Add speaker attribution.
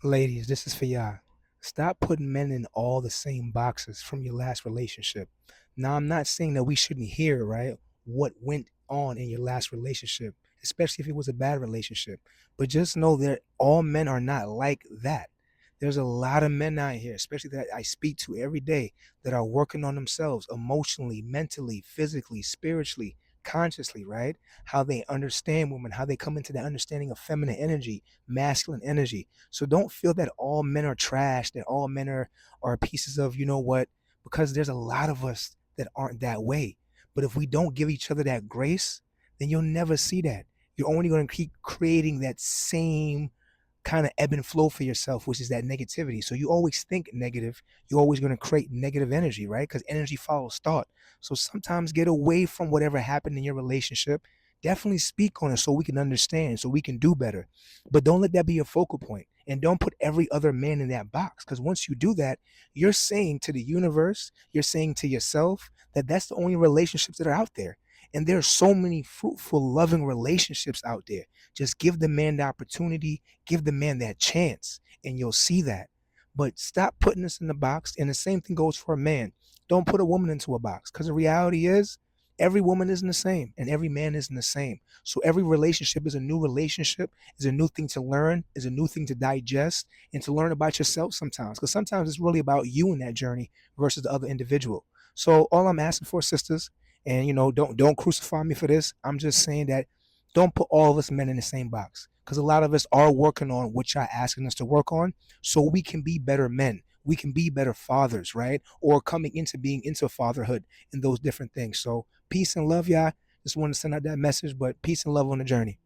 Speaker 1: Ladies, this is for y'all. Stop putting men in all the same boxes from your last relationship. Now, I'm not saying that we shouldn't hear, right, what went on in your last relationship, especially if it was a bad relationship. But just know that all men are not like that. There's a lot of men out here, especially that I speak to every day, that are working on themselves emotionally, mentally, physically, spiritually, consciously, right? How they understand women, how they come into the understanding of feminine energy, masculine energy. So don't feel that all men are trash, that all men are pieces of, you know what, because there's a lot of us that aren't that way. But if we don't give each other that grace, then you'll never see that. You're only going to keep creating that same kind of ebb and flow for yourself, which is that negativity. So you always think negative. You're always going to create negative energy, right? Because energy follows thought. So sometimes get away from whatever happened in your relationship. Definitely speak on it so we can understand, so we can do better. But don't let that be your focal point. And don't put every other man in that box. Because once you do that, you're saying to the universe, you're saying to yourself that that's the only relationships that are out there. And there's so many fruitful, loving relationships out there. Just give the man the opportunity, give the man that chance, and you'll see that. But stop putting us in the box. And the same thing goes for a man. Don't put a woman into a box because the reality is every woman isn't the same and every man isn't the same. So every relationship is a new relationship, is a new thing to learn, is a new thing to digest, and to learn about yourself sometimes. Because sometimes it's really about you in that journey versus the other individual. So all I'm asking for, sisters, and don't crucify me for this. I'm just saying that don't put all of us men in the same box because a lot of us are working on what you're asking us to work on so we can be better men. We can be better fathers, right? Or coming into being into fatherhood and those different things. So peace and love, y'all. Just want to send out that message, but peace and love on the journey.